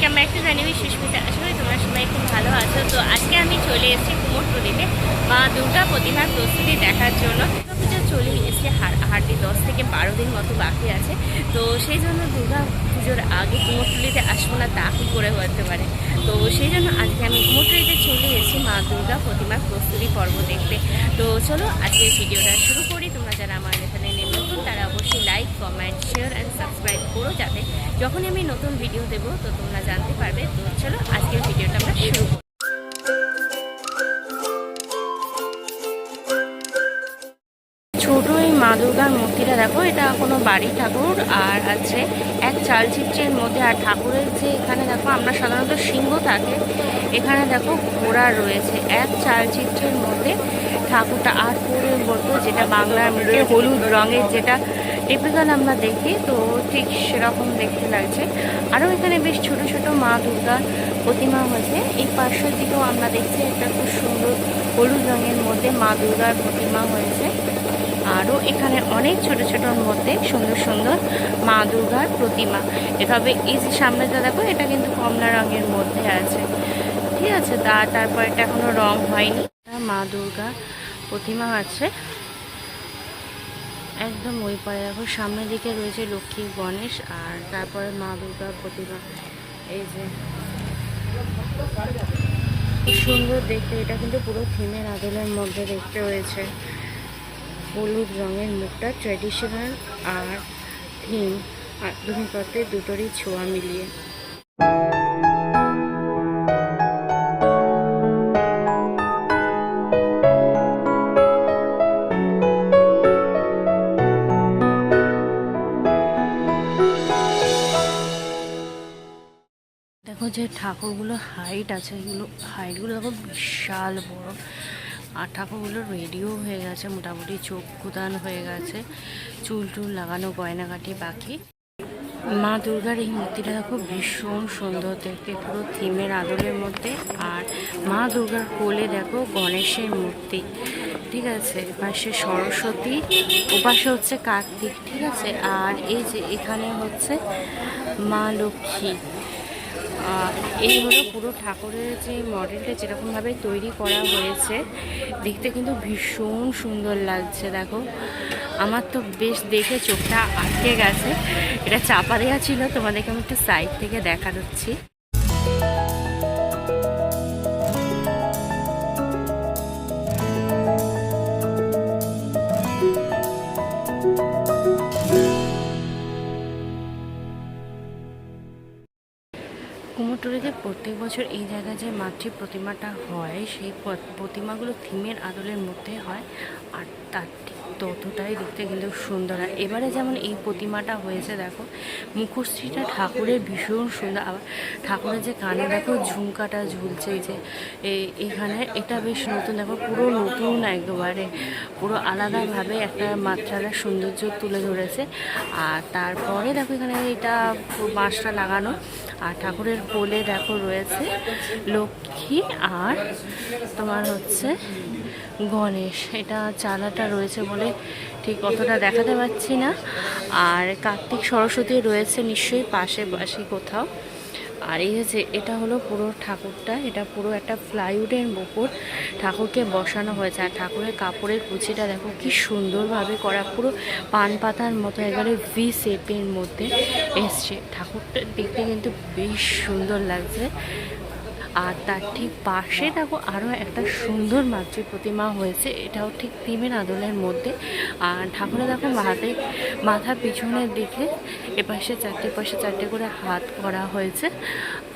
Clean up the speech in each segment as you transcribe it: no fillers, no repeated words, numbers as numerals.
কেমন একটা জানি সুস্মিতা, আসলে তোমরা সবাই খুব ভালো আছো। তো আজকে আমি চলে এসেছি কুমোরটুলিতে মা দুর্গা প্রতিমার প্রস্তুতি দেখার জন্য। দুর্গা পুজো চলে এসে হার্ডলি 10 থেকে 12 দিন মতো বাকি আছে। তো সেই জন্য দুর্গা পুজোর আগে কুমোরটুলিতে আসবো না তা কী করে হতে পারে। তো সেই জন্য আজকে আমি কুমোরটুলিতে চলে এসেছি মা দুর্গা প্রতিমার প্রস্তুতি পর্ব দেখতে। তো চলো আজকের ভিডিওটা শুরু করি। তোমরা যারা আমার চ্যানেলে নতুন তারা অবশ্যই like, comment, share and subscribe করো, যাতে যখনই আমি নতুন ভিডিও দেবো তো তোমরা জানতে পারবে। তো চলো আজকের ভিডিওটা আমরা শুরু করি। ছোট এই মা দুর্গার মূর্তিটা দেখো, এটা কোনো বাড়ি ঠাকুর আর আছে এক চালচিত্রের মধ্যে। আর ঠাকুরের যে এখানে দেখো, আমরা সাধারণত সিংহ থাকে, এখানে দেখো ঘোড়া রয়েছে। এক চালচিত্রের মধ্যে ঠাকুরটা আর পুরো বলতো যেটা বাংলার মধ্যে হলুদ রঙের, যেটা টিপিক্যাল আমরা দেখি, তো ঠিক সেরকম দেখতে লাগছে। আরও এখানে বেশ ছোট ছোট মা দুর্গার প্রতিমা হয়েছে। এই পাশের দিকেও আমরা দেখছি একটা খুব সুন্দর হলুদ রঙের মধ্যে মা দুর্গার প্রতিমা হয়েছে। আরও এখানে অনেক ছোট ছোটোর মধ্যে সুন্দর সুন্দর মা দুর্গার প্রতিমা। এভাবে এই যে সামনেটা দেখো, এটা কিন্তু কমলা রঙের মধ্যে আছে, ঠিক আছে। তারপর এটা এখনো রং হয়নি। মা দুর্গা প্রতিমা আছে একদম ওই পারে দেখো, সামনের দিকে রয়েছে লক্ষ্মী গণেশ, আর তারপরে মা দুর্গার প্রতিমা। এই যে সুন্দর দেখতে, এটা কিন্তু পুরো থিমের আদলের মধ্যে দেখতে রয়েছে। হলুদ রঙের মুখটা ট্র্যাডিশনাল আর থিম আধুনিকত্বের দুটোরই ছোঁয়া মিলিয়ে। দেখো যে ঠাকুরগুলো হাইট আছে, এগুলো হাইটগুলো দেখো বিশাল বড়। আর ঠাকুরগুলো রেডিও হয়ে গেছে, মোটামুটি চোখ খুদান হয়ে গেছে, চুল টুল লাগানো, গয়নাগাটি বাকি। মা দুর্গার এই মূর্তিটা দেখো ভীষণ সুন্দর দেখতে, পুরো থিমের আদলের মধ্যে। আর মা দুর্গার কোলে দেখো গণেশের মূর্তি, ঠিক আছে। পাশে সরস্বতী, ওপাশে হচ্ছে কার্তিক, ঠিক আছে। আর এই যে এখানে হচ্ছে মা লক্ষ্মী। এই হলো পুরো ঠাকুরের যে মডেলটা যেরকমভাবে তৈরি করা হয়েছে, দেখতে কিন্তু ভীষণ সুন্দর লাগছে। দেখো আমার তো বেশ দেখে চোখটা আটকে গেছে, এটা চাপা দেওয়া ছিল, তোমাদেরকে আমি একটু সাইড থেকে দেখা দিচ্ছি। কুমোরটুলিতে প্রত্যেক বছর এই জায়গায় যে মাতৃ প্রতিমাটা হয়, সেই প্রতিমাগুলো থিমের আদলের মধ্যে হয়, আর তার ঠিক ততটাই দেখতে কিন্তু সুন্দর। আর এবারে যেমন এই প্রতিমাটা হয়েছে দেখো, মুখশ্রীটা ঠাকুরের ভীষণ সুন্দর। আবার ঠাকুরের যে কানে দেখো ঝুমকাটা ঝুলছে, এই যে এখানে এটা বেশ নতুন, দেখো পুরো নতুন, একবারে পুরো আলাদাভাবে একটা মাত্রার সৌন্দর্য তুলে ধরেছে। আর তারপরে দেখো এখানে এটা বাঁশটা লাগানো, আর ঠাকুরের কোলে দেখো রয়েছে লক্ষ্মী আর তোমার হচ্ছে গণেশ। এটা চালাটা রয়েছে বলে ঠিক অতটা দেখাতে পারছি না। আর কার্তিক সরস্বতী রয়েছে নিশ্চয়ই পাশে পাশে কোথাও। আর এই যে এটা হলো পুরো ঠাকুরটা, এটা পুরো একটা প্লাইউডের উপর ঠাকুরকে বসানো হয়েছে। আর ঠাকুরের কাপড়ের কুচিটা দেখো কি সুন্দরভাবে করা, পুরো পান পাতার মতো একেবারে ভি শেপের মধ্যে এসছে। ঠাকুরটা দেখতে কিন্তু বেশ সুন্দর লাগছে। আর তার ঠিক পাশে দেখো আরও একটা সুন্দর মাতৃ প্রতিমা হয়েছে, এটাও ঠিক থিমের আদলের মধ্যে। আর ঠাকুরে দেখো মাথা পিছনের দিকে এপাশে চারটে, পাশে চারটে করে হাত করা হয়েছে।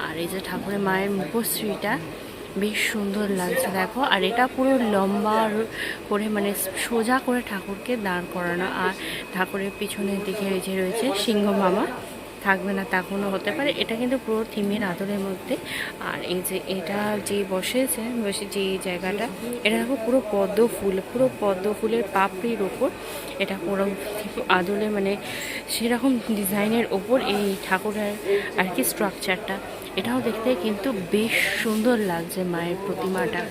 আর এই যে ঠাকুরের মায়ের মুখশ্রীটা বেশ সুন্দর লাগছে দেখো। আর এটা পুরো লম্বা করে, মানে সোজা করে ঠাকুরকে দাঁড় করানো। আর ঠাকুরের পিছনের দিকে এই যে রয়েছে সিংহ মামা, থাকবে না তা কোনো হতে পারে। এটা কিন্তু পুরো থিমের আদলের মধ্যে। আর এই যে এটা যে বসেছে যে জায়গাটা, এটা দেখো পুরো পদ্ম ফুল, পুরো পদ্ম ফুলের পাপড়ির ওপর এটা পুরো আদলে, মানে সেরকম ডিজাইনের ওপর এই ঠাকুরের আর কি স্ট্রাকচারটা। এটাও দেখতে কিন্তু বেশ সুন্দর লাগছে মায়ের প্রতিমাটা।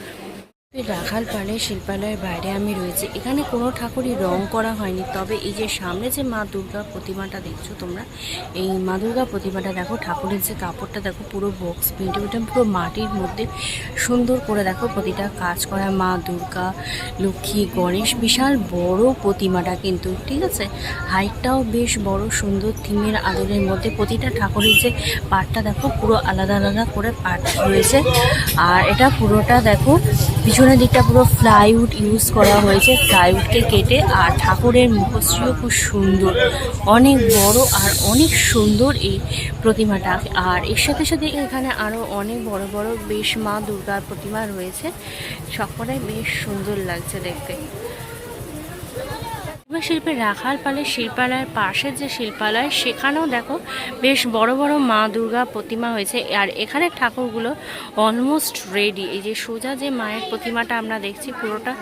রাখাল পালে শিল্পালয়ের বাইরে আমি রয়েছি। এখানে কোনো ঠাকুরই রং করা হয়নি, তবে এই যে সামনে যে মা দুর্গা প্রতিমাটা দেখছো তোমরা, এই মা দুর্গা প্রতিমাটা দেখো, ঠাকুরের যে কাপড়টা দেখো পুরো বক্স প্রিন্টের, পুরো মাটির মধ্যে সুন্দর করে দেখো প্রতিটা কাজ করা। মা দুর্গা, লক্ষ্মী, গণেশ, বিশাল বড় প্রতিমাটা কিন্তু, ঠিক আছে, হাইটটাও বেশ বড়, সুন্দর থিমের আদলের মধ্যে। প্রতিটা ঠাকুরের যে পাটটা দেখো পুরো আলাদা আলাদা করে পাট রয়েছে। আর এটা পুরোটা দেখো পিছনের দিকটা পুরো প্লাইউড ইউজ করা হয়েছে, প্লাইউডকে কেটে। আর ঠাকুরের মুখশ্রীও খুব সুন্দর, অনেক বড় আর অনেক সুন্দর এই প্রতিমাটা। আর এর সাথে সাথে এখানে আরও অনেক বড় বড় বেশ মা দুর্গার প্রতিমা রয়েছে, সবকটাই বেশ সুন্দর লাগছে দেখতে। শিল্পের রাখাল পালের শিল্পালয়ের পাশের যে শিল্পালয়, সেখানেও দেখো বেশ বড় বড় মা দুর্গা প্রতিমা হয়েছে। আর এখানে ঠাকুরগুলো অলমোস্ট রেডি। এই যে সোজা যে মায়ের প্রতিমাটা আমরা দেখছি পুরোটা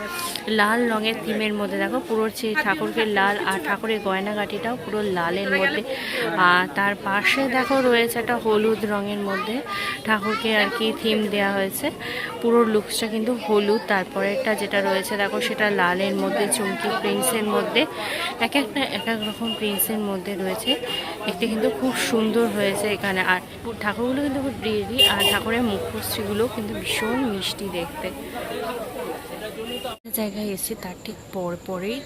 লাল রঙের থিমের মধ্যে, দেখো পুরো ঠাকুরকে লাল, আর ঠাকুরের গয়নাগাটিটাও পুরো লালের মধ্যে। আর তার পাশে দেখো রয়েছে একটা হলুদ রঙের মধ্যে ঠাকুরকে আর কি থিম দেওয়া হয়েছে, পুরো লুকসটা কিন্তু হলুদ। তারপরেরটা যেটা রয়েছে দেখো সেটা লালের মধ্যে, চুমকি প্রিন্সের মধ্যে, এক একটা এক এক রকম প্রিন্সের মধ্যে রয়েছে। দেখতে কিন্তু খুব সুন্দর হয়েছে এখানে। আর ঠাকুরগুলো কিন্তু খুব রেডি, আর ঠাকুরের মুখশ্রীগুলো কিন্তু ভীষণ মিষ্টি দেখতে। জায়গায় এসে তার ঠিক পরেই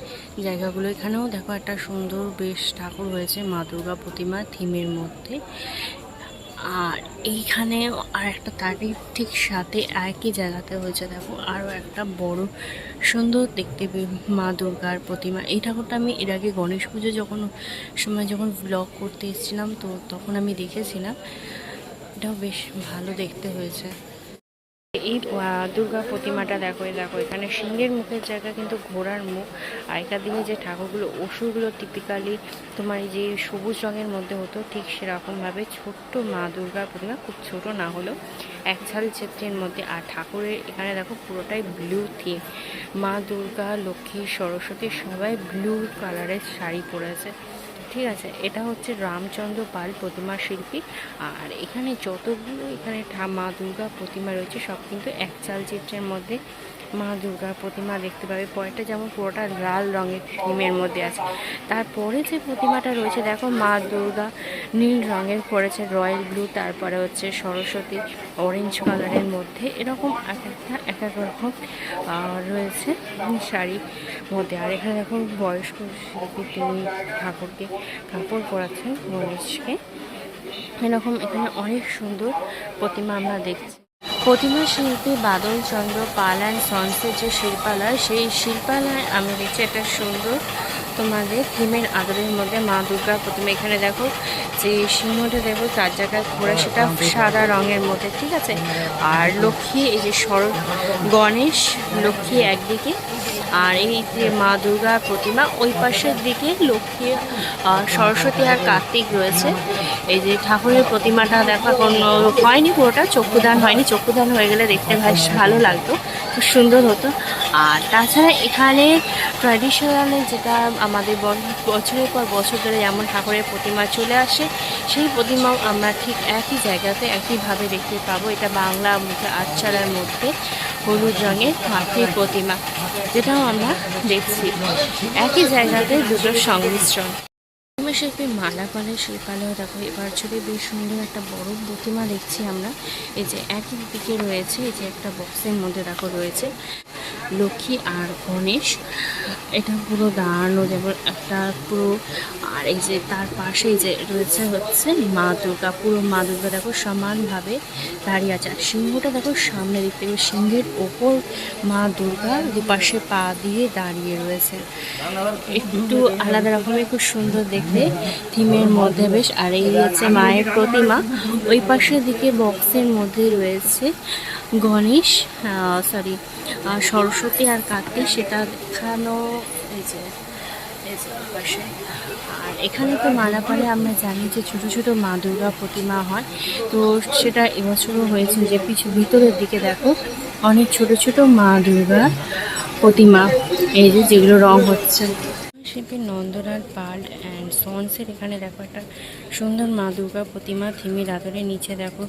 জায়গাগুলো, এখানেও দেখো একটা সুন্দর বেশ ঠাকুর হয়েছে মা দুর্গা প্রতিমা থিমের মধ্যে। আর এইখানে আর একটা তারই ঠিক সাথে একই জায়গাতে হয়েছে দেখো আরও একটা বড় সুন্দর দেখতে মা দুর্গার প্রতিমা। এই ঠাকুরটা আমি এর আগে গণেশ পুজো যখন ব্লগ করতে এসেছিলাম, তো তখন আমি দেখেছিলাম। এটাও বেশ ভালো দেখতে হয়েছে। এই দুর্গা প্রতিমাটা দেখো, এখানে সিংহের মুখের জায়গা কিন্তু ঘোড়ার মুখ। আগেকার দিনে যে ঠাকুরগুলো, অসুরগুলো টিপিক্যালি তোমার এই যে সবুজ রঙের মধ্যে হতো, ঠিক সেরকমভাবে ছোট্ট মা দুর্গার প্রতিমা, খুব ছোট না হলেও এক ঝাল চিত্রের মধ্যে। আর ঠাকুরের এখানে দেখো পুরোটাই ব্লু থিম, মা দুর্গা, লক্ষ্মী, সরস্বতী সবাই ব্লু কালারের শাড়ি পরেছে, ঠিক আছে। এটা হচ্ছে রামচন্দ্র পাল প্রতিমা শিল্পী। আর এখানে যতগুলো এখানে মা দুর্গা প্রতিমা রয়েছে সব কিন্তু এক চালচিত্রের মধ্যে মা দুর্গা প্রতিমা দেখতে পাবে। পরেরটা যেমন পুরোটা লাল রঙের থিমের মধ্যে আছে, তারপরে যে প্রতিমাটা রয়েছে দেখো মা দুর্গা নীল রঙের পড়েছে, রয়্যাল ব্লু, তারপরে হচ্ছে সরস্বতী অরেঞ্জ কালারের মধ্যে। এরকম এক এক রকম রয়েছে শাড়ির মধ্যে। আর এখানে দেখো বয়স্ক শিল্পী, তিনি ঠাকুরকে কাপড় পরাচ্ছেন, গণেশকে। এরকম এখানে অনেক সুন্দর প্রতিমা আমরা দেখছি। প্রতিমা শিল্পী বাদল চন্দ্র পাল অ্যান্ড সন্সের যে শিল্পালয়, সেই শিল্পালয়ে আমি দেখছি একটা সুন্দর তোমাদের থিমের আদরের মধ্যে মা দুর্গা প্রতিমা। এখানে দেখো যে সিংহটা দেখো 4 জায়গায় ঘোরা, সেটা সাদা রঙের মধ্যে, ঠিক আছে। আর লক্ষ্মী, এই যে গণেশ লক্ষ্মী একদিকে, আর এই যে মা দুর্গা প্রতিমা ওই পাশের দিকে লক্ষ্মী, সরস্বতী আর কার্তিক রয়েছে। এই যে ঠাকুরের প্রতিমাটা দেখো এখন হয়নি, পুরোটা চক্ষুদান হয়নি, চক্ষুদান হয়ে গেলে দেখতে বেশ ভালো লাগতো, খুব সুন্দর হতো। আর তাছাড়া এখানে ট্র্যাডিশনালে যেটা আমাদের বছরের পর বছর ধরে যেমন ঠাকুরের প্রতিমা চলে আসে, সেই প্রতিমাও আমরা ঠিক একই জায়গাতে একইভাবে দেখতে পাবো। এটা বাংলা মুখে আটচালার মধ্যে হলুদ রঙের মাটির প্রতিমা, যেটাও আমরা দেখছি একই জায়গাতে দুটোর সংমিশ্রণ। শিল্পী মালা পালের শিল্পালয় দেখো, এবার ছবি বেশ সুন্দর একটা বড় প্রতিমা দেখছি আমরা। এই যে একই দিকে রয়েছে, এই যে একটা বক্সের মধ্যে দেখো রয়েছে লক্ষ্মী আর গণেশ, এটা পুরো দাঁড়ানো যেমন একটা পুরো। আর এই যে তার পাশেই যে রয়েছে হচ্ছে মা দুর্গা, পুরো মা দুর্গা দেখো সমানভাবে দাঁড়িয়ে আছে। আর সিংহটা দেখো সামনে দিক থেকে, সিংহের ওপর মা দুর্গা দুপাশে পা দিয়ে দাঁড়িয়ে রয়েছে, একটু আলাদা রকমের, খুব সুন্দর দেখতে থিমের মধ্যে বেশ। আর এই হচ্ছে মায়ের প্রতিমা, ওই পাশের দিকে বক্সের মধ্যে রয়েছে গণেশ, সরস্বতী আর কার্তিক, সেটা দেখানো এই যে পাশে। আর এখানে তো মালাপাড়ে আমরা জানি যে ছোট ছোট মা দুর্গা প্রতিমা হয়, তো সেটা এবছরও হয়েছে। যে ভিতরের দিকে দেখো অনেক ছোট ছোট মা দুর্গা প্রতিমা, এই যে যেগুলো রং হচ্ছে। শিল্পী নন্দলাল পাল অ্যান্ড সন্সের এখানে দেখো একটা সুন্দর মা দুর্গা প্রতিমা থিমের আদলে, নিচে দেখো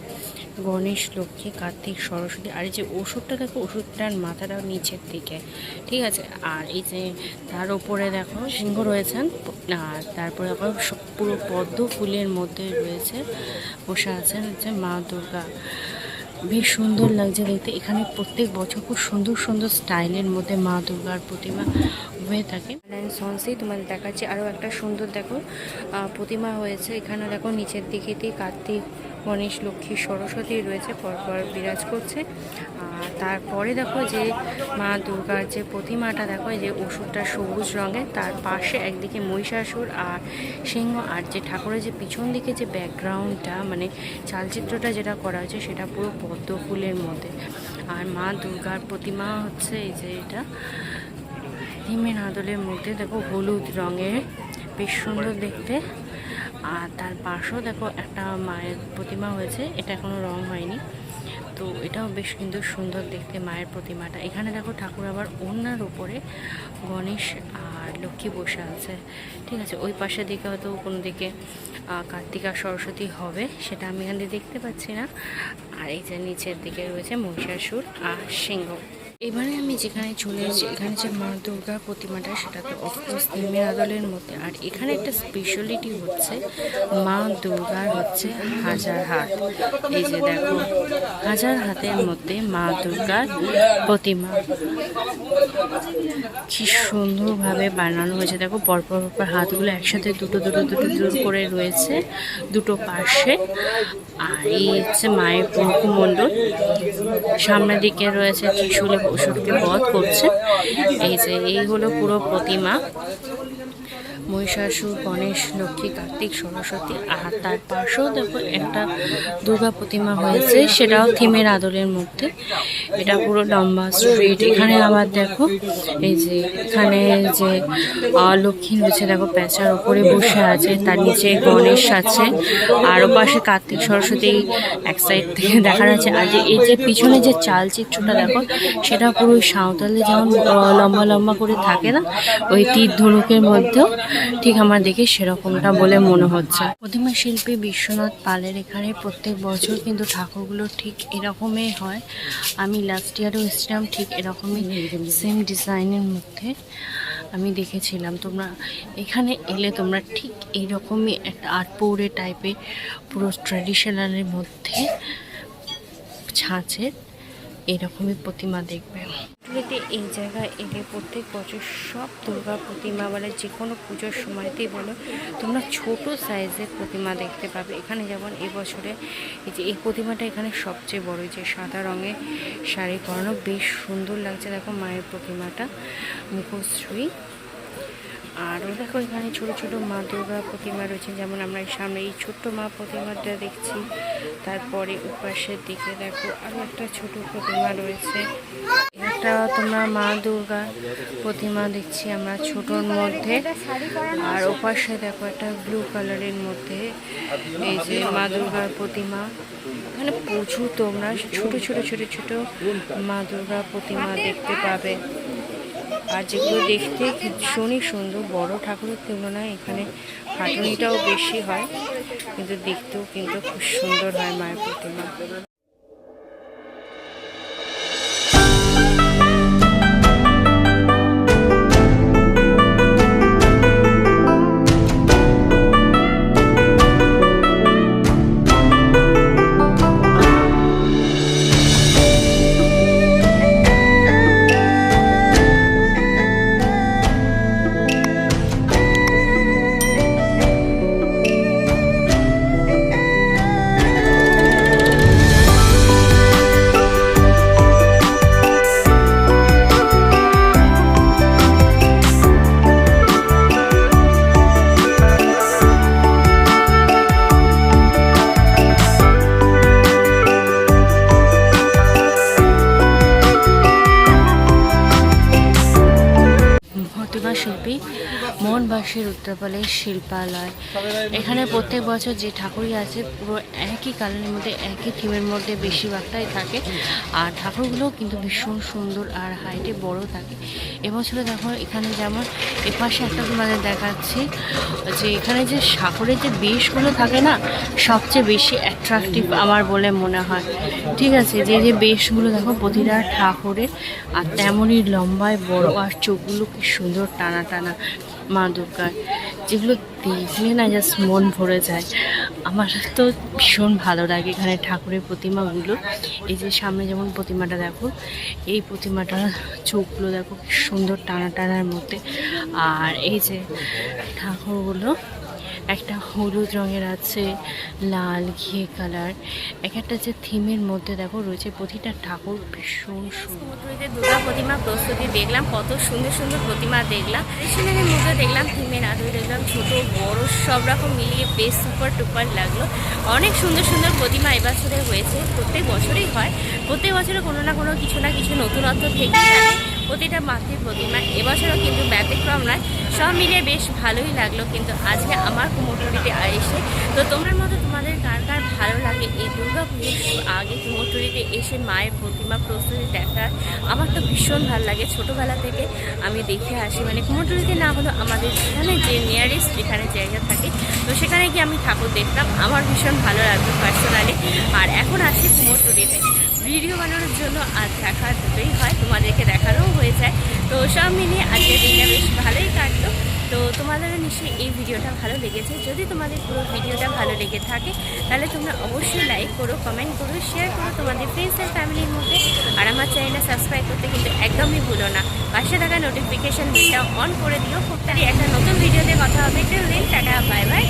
গণেশ, লক্ষ্মী, কার্তিক, সরস্বতী। আর এই যে ওষুধটা দেখো, ওষুধটার মাথাটাও নিচের দিকে, ঠিক আছে। আর এই যে তার উপরে দেখো সিংহ রয়েছেন, আর তারপরে দেখো পুরো পদ্ম ফুলের মধ্যে রয়েছে, বসে আছেন হচ্ছে মা দুর্গা। বেশ সুন্দর লাগছে দেখতে। এখানে প্রত্যেক বছর খুব সুন্দর সুন্দর স্টাইলের মধ্যে মা দুর্গার প্রতিমা হয়ে থাকে। সন্সেই তোমাদের দেখাচ্ছি আরও একটা সুন্দর দেখো প্রতিমা হয়েছে। এখানে দেখো নিচের দিকেতেই কার্তিক, গণেশ, লক্ষ্মী, সরস্বতী রয়েছে, পরপর বিরাজ করছে। আর তারপরে দেখো যে মা দুর্গার যে প্রতিমাটা দেখো, এই যে ওষুধটা সবুজ রঙের, তার পাশে একদিকে মহিষাসুর আর সিংহ, আর যে ঠাকুরের যে পিছন দিকে যে ব্যাকগ্রাউন্ডটা মানে চালচিত্রটা যেটা করা হয়েছে সেটা পুরো পদ্ম ফুলের মধ্যে। আর মা দুর্গার প্রতিমা হচ্ছে এই যে এটা থিমের আদলের মধ্যে দেখো হলুদ রঙের, বেশ সুন্দর দেখতে। আর তার পাশেও দেখো একটা মায়ের প্রতিমা হয়েছে, এটা এখনো রং হয়নি, তো এটাও বেশ কিন্তু সুন্দর দেখতে মায়ের প্রতিমাটা। এখানে দেখো ঠাকুর আবার ওনার উপরে গণেশ আর লক্ষ্মী বসে আছে, ঠিক আছে। ওই পাশের দিকে হয়তো কোনো দিকে কার্তিক আর সরস্বতী হবে, সেটা আমি এখান দিয়ে দেখতে পাচ্ছি না। আর এই যে নিচের দিকে রয়েছে মহিষাসুর আর সিংহ। এবারে আমি যেখানে চলে এসেছি, এখানে যে মা দুর্গার প্রতিমাটা সেটা তো অফকোর্স থিমের আদলের মধ্যে। আর এখানে একটা স্পেশালিটি হচ্ছে মা দুর্গার হচ্ছে হাজার হাত। এই যে দেখো হাজার হাতের মধ্যে মা দুর্গার প্রতিমা, কি সুন্দরভাবে বানানো হয়েছে। দেখো পরপর পরপর হাতগুলো একসাথে দুটো দুটো দুটো দুটো করে রয়েছে দুটো পাশে। আর এই হচ্ছে মায়ের মুখমণ্ডল, সামনের দিকে রয়েছে ত্রিশূলে অসুরকে বধ করছে। এই যে এই হলো পুরো প্রতিমা, মহিষাসুর, গণেশ, লক্ষ্মী, কার্তিক, সরস্বতী। আর তার পাশেও দেখো একটা দুর্গা প্রতিমা হয়েছে, সেটাও থিমের আদলের মধ্যে। এটা পুরো লম্বা স্ট্রিট। এখানে আবার দেখো এই যে এখানে যে লক্ষ্মী রয়েছে দেখো প্যাঁচার ওপরে বসে আছে, তার নিচে গণেশ আছে, আর ওপাশে কার্তিক, সরস্বতী এক সাইড থেকে দেখা যাচ্ছে। আর যে এই যে পিছনে যে চালচিত্রটা দেখো, সেটা পুরো সাঁওতালে যেমন লম্বা লম্বা করে থাকে না, ওই তীর ধনুকের মধ্যেও ঠিক আমার দেখে সেরকমটা বলে মনে হচ্ছে। প্রতিমা শিল্পী বিশ্বনাথ পালের এখানে প্রত্যেক বছর কিন্তু ঠাকুরগুলো ঠিক এরকমই হয়। আমি লাস্ট ইয়ারও এসেছিলাম, ঠিক এরকমই সেম ডিজাইনের মধ্যে আমি দেখেছিলাম। তোমরা এখানে এলে তোমরা ঠিক এইরকমই একটা আটপৌরে টাইপের পুরো ট্র্যাডিশনালের মধ্যে ছাঁচের এরকমই প্রতিমা দেখবে। এই জায়গায় এলে প্রত্যেক বছর সব দুর্গা প্রতিমা বলে যে কোনো পুজোর সময়তেই বলো তোমরা ছোট সাইজের প্রতিমা দেখতে পাবে। এখানে যেমন এবছরে এই যে এই প্রতিমাটা এখানে সবচেয়ে বড়, যে সাদা রঙের শাড়ি পরানো, বেশ সুন্দর লাগছে দেখো মায়ের প্রতিমাটা, মুখশ্রী। আরও দেখো এখানে ছোট ছোট মা দুর্গা প্রতিমা রয়েছে, যেমন আমরা সামনে এই ছোট্ট মা প্রতিমাটা দেখছি। তারপরে উপাসের দিকে দেখো আরও একটা ছোট প্রতিমা রয়েছে। একটা তোমরা মা দুর্গা প্রতিমা দেখছি আমরা ছোটোর মধ্যে। আর ওপাশে দেখো একটা ব্লু কালারের মধ্যে এই যে মা দুর্গার প্রতিমা। এখানে প্রচুর তোমরা ছোট ছোট ছোট ছোট মা দুর্গা প্রতিমা দেখতে পাবে। আর যেগুলো দেখতে ভীষণই সুন্দর, বড় ঠাকুরের তুলনায় এখানে খাটুনিটাও বেশি হয়, কিন্তু দেখতেও কিন্তু খুব সুন্দর হয় মায়ের প্রতিমা। পাশের উত্তরপালের শিল্পালয়। এখানে প্রত্যেক বছর যে ঠাকুরই আছে পুরো একই কালারের মধ্যে একই থিমের মধ্যে বেশিরভাগটাই থাকে, আর ঠাকুরগুলো কিন্তু ভীষণ সুন্দর আর হাইটে বড় থাকে। এবছরে দেখো এখানে যেমন এপাশে একটা তোমাদের দেখাচ্ছি যে এখানে যে ঠাকুরের যে বেশগুলো থাকে না, সবচেয়ে বেশি অ্যাট্রাকটিভ আমার বলে মনে হয়। ঠিক আছে, যে যে বেশগুলো দেখো প্রতিটা ঠাকুরের, আর তেমনই লম্বায় বড়, আর চোখগুলো কি সুন্দর টানা টানা মা দুর্গার, যেগুলো দেখলে না জাস্ট মন ভরে যায়। আমার তো ভীষণ ভালো লাগে এখানে ঠাকুরের প্রতিমাগুলো। এই যে সামনে যেমন প্রতিমাটা দেখো, এই প্রতিমাটার চোখগুলো দেখো কি সুন্দর টানা টানার মধ্যে। আর এই যে ঠাকুরগুলো একটা হলুদ রঙের আছে, লাল ঘিয়ে কালার, এক একটা যে থিমের মধ্যে দেখো রয়েছে প্রতিটা ঠাকুর ভীষণ সুন্দর। দুর্গা প্রতিমা প্রস্তুতি দেখলাম, কত সুন্দর সুন্দর প্রতিমা দেখলাম, ট্রেডিশনালের মধ্যে দেখলাম, থিমের আদলে দেখলাম, ছোট বড় সব রকম মিলিয়ে বেশ সুপার টুপার লাগলো। অনেক সুন্দর সুন্দর প্রতিমা এবছরে হয়েছে, প্রত্যেক বছরই হয়, প্রত্যেক বছরে কোনো না কোনো কিছু না কিছু নতুনত্ব থেকেই থাকে প্রতিটা মাতৃ প্রতিমা। এবছরও কিন্তু ব্যতিক্রম নয়, সব মিলিয়ে বেশ ভালোই লাগলো কিন্তু আজকে আমার কুমোরটুলিতে এসে। তো তোমার মতো তোমাদের কার কার ভালো লাগে এই দুর্গা পুজোর আগে কুমোরটুলিতে এসে মায়ের প্রতিমা প্রস্তুতি দেখার? আমার তো ভীষণ ভালো লাগে, ছোটোবেলা থেকে আমি দেখে আসি, মানে কুমোরটুলিতে না হলেও আমাদের এখানে যে নিয়ারেস্ট যেখানে জায়গা থাকে তো সেখানে গিয়ে আমি ঠাকুর দেখতাম, আমার ভীষণ ভালো লাগতো পার্সোনালি। আর এখন আসি কুমোরটুলিতে ভিডিও বানানোর জন্য, আর দেখা দুটোই হয়, তোমাদেরকে দেখানোও হয়ে যায়। তো সব মিলিয়ে আজকের দিনটা বেশ ভালোই কাটলো। তো তোমাদেরও নিশ্চয়ই এই ভিডিওটা ভালো লেগেছে। যদি তোমাদের পুরো ভিডিওটা ভালো লেগে থাকে তাহলে তোমরা অবশ্যই লাইক করো, কমেন্ট করো, শেয়ার করো তোমাদের ফ্রেন্ডস অ্যান্ড ফ্যামিলির মধ্যে। আর আমার চ্যানেলটা সাবস্ক্রাইব করতে কিন্তু একদমই ভুলো না, পাশে থাকা নোটিফিকেশান বেলটা অন করে দিও। খুব তাড়াতাড়ি একটা নতুন ভিডিওতে কথা হবে। Till then tata, bye by.